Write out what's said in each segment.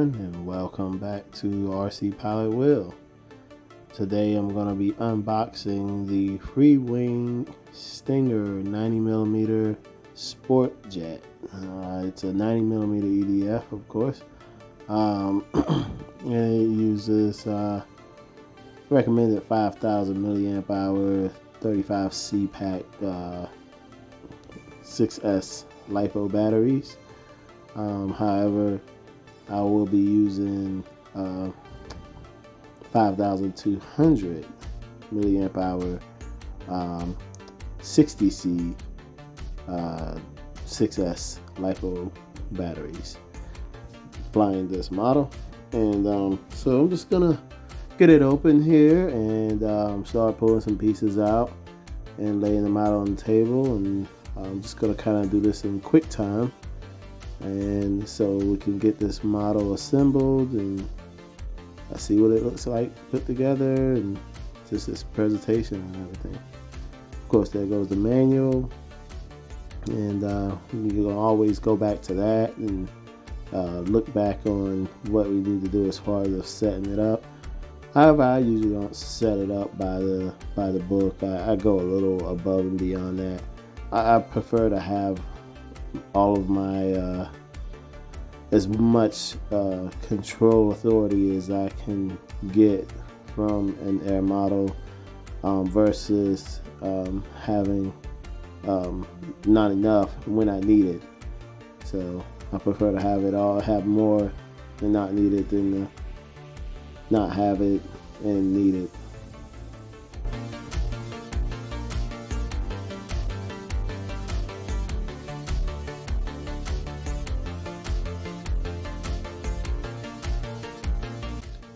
everyone, and welcome back to RC Pilot Will. Today I'm going to be unboxing the Freewing Stinger 90mm Sport Jet. It's a 90mm EDF, of course. And it uses recommended 5,000 milliamp hour 35C pack 6S LiPo batteries. However, I will be using 5,200 milliamp hour 60C 6S LiPo batteries flying this model. And so I'm just gonna get it open here and start pulling some pieces out and laying them out on the table, and I'm just gonna kind of do this in quick time, and so we can get this model assembled and see what it looks like put together, and just this presentation and everything. Of course, there goes the manual, and you can always go back to that and look back on what we need to do as far as setting it up. However, I usually don't set it up by the book. I go a little above and beyond that. I prefer to have all of my as much control authority as I can get from an air model versus having not enough when I need it. So I prefer to have more and not need it than not have it and need it.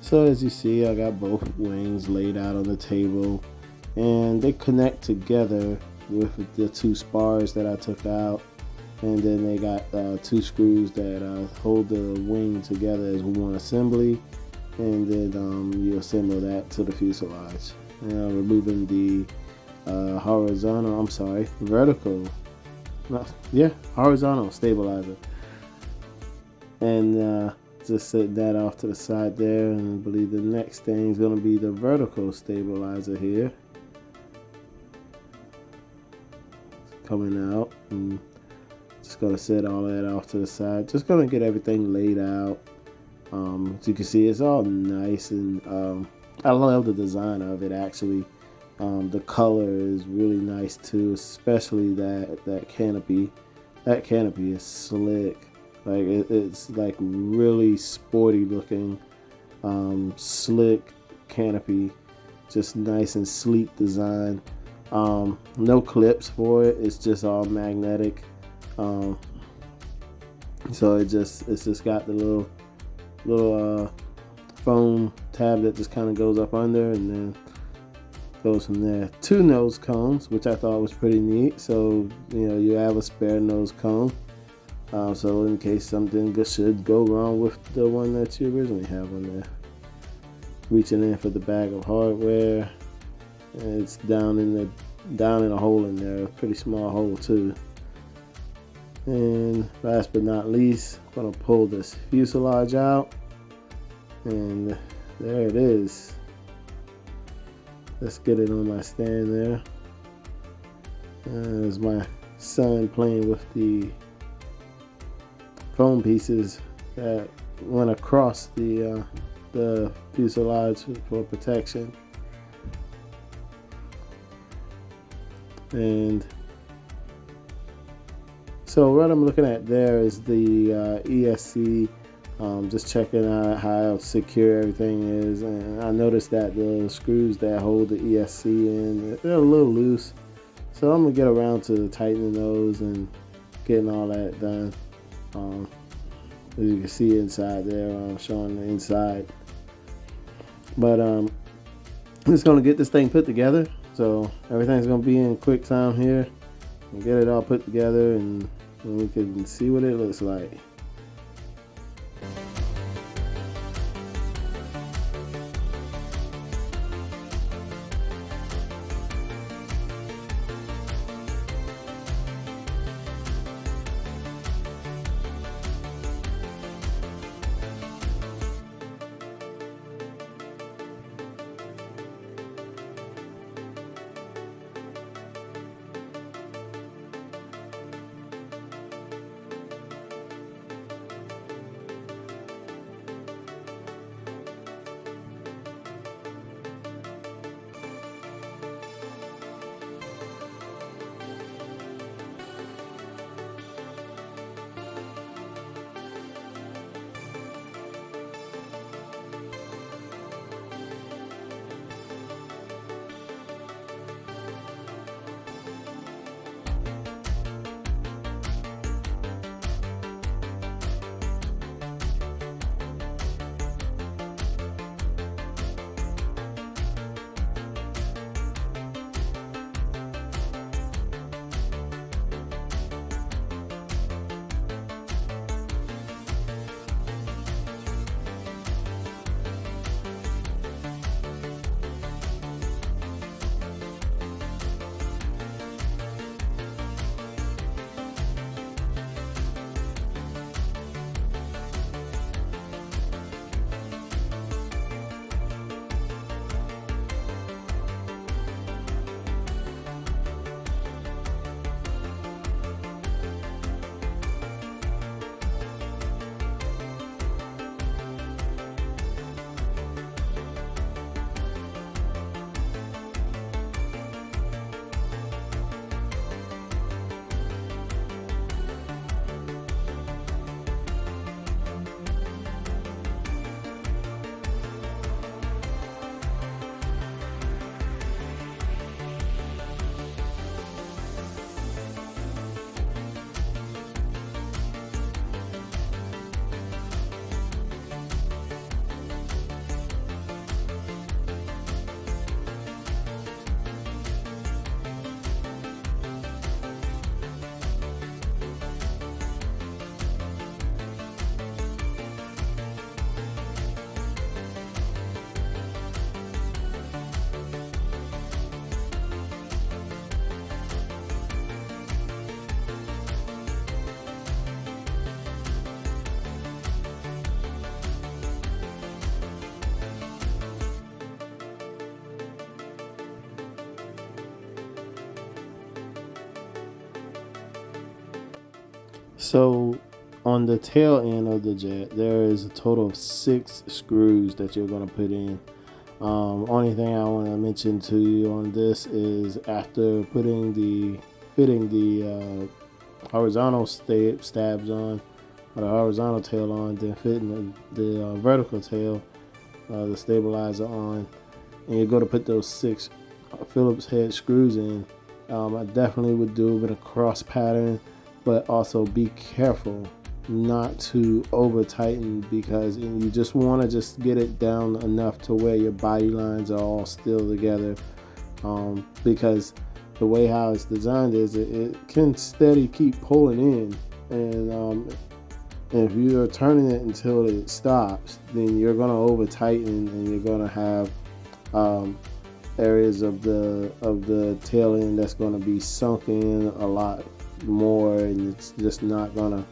So as you see, I got both wings laid out on the table, and they connect together with the two spars that I took out, and then they got two screws that hold the wing together as one assembly, and then you assemble that to the fuselage. And I'm removing the horizontal stabilizer, and just set that off to the side there, and I believe the next thing is going to be the vertical stabilizer here. It's coming out, and just going to set all that off to the side. Just going to get everything laid out. As you can see, it's all nice, and I love the design of it actually. The color is really nice too, especially that canopy. That canopy is slick. Like it's like really sporty looking, slick canopy, just nice and sleek design. No clips for it. It's just all magnetic. So it's just got the little foam tab that just kind of goes up under and then goes from there. Two nose cones, which I thought was pretty neat. So you have a spare nose cone. So in case something should go wrong with the one that you originally have on there. Reaching in for the bag of hardware, and it's down in a hole in there, a pretty small hole too. And last but not least, I'm gonna pull this fuselage out, and there it is. Let's get it on my stand there. There's my son playing with the foam pieces that went across the fuselage for protection. And so what I'm looking at there is the ESC, just checking out how secure everything is. And I noticed that the screws that hold the ESC in, they're a little loose. So I'm gonna get around to tightening those and getting all that done. As you can see inside there, I'm showing the inside. But I'm just gonna get this thing put together. So everything's gonna be in quick time here. And get it all put together, and we can see what it looks like. So on the tail end of the jet, there is a total of 6 screws that you're going to put in. Only thing I want to mention to you on this is after fitting the horizontal stabs on, or the horizontal tail on, then fitting the vertical tail, the stabilizer on, and you go to put those 6 Phillips head screws in. I definitely would do it in a cross pattern, but also be careful not to over tighten, because you just want to just get it down enough to where your body lines are all still together, because the way how it's designed is it can steady keep pulling in, and if you're turning it until it stops, then you're going to over tighten, and you're going to have areas of the tail end that's going to be sunk in a lot more, and it's just gonna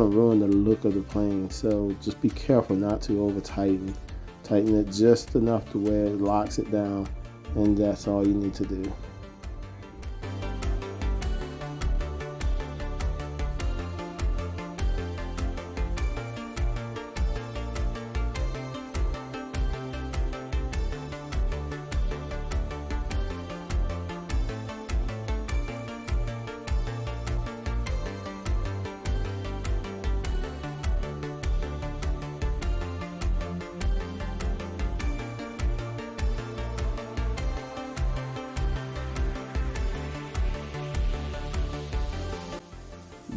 ruin the look of the plane. So just be careful not to over tighten it just enough to where it locks it down, and that's all you need to do.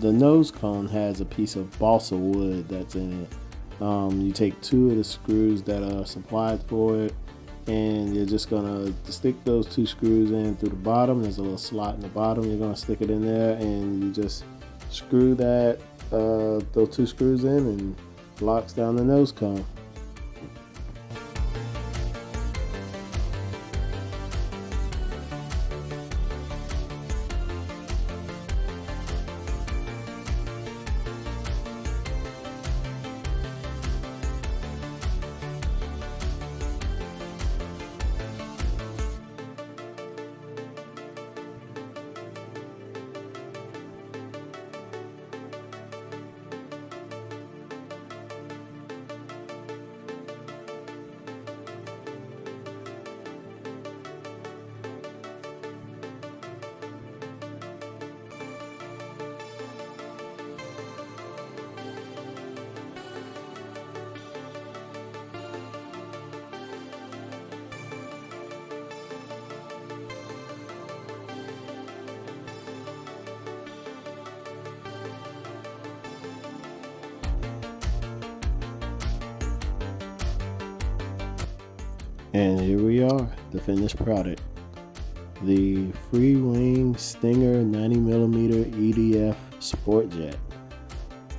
The nose cone has a piece of balsa wood that's in it. You take 2 of the screws that are supplied for it, and you're just gonna stick those 2 screws in through the bottom. There's a little slot in the bottom. You're gonna stick it in there, and you just screw those 2 screws in, and locks down the nose cone. And here we are, the finished product. The Freewing Stinger 90mm EDF Sport Jet.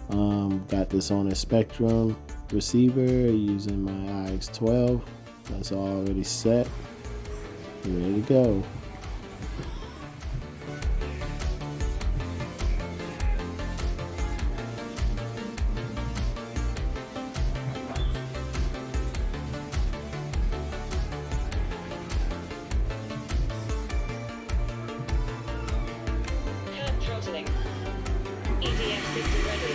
Got this on a Spectrum receiver using my IX12. That's already set. Ready to go. Throttling. EDF system ready.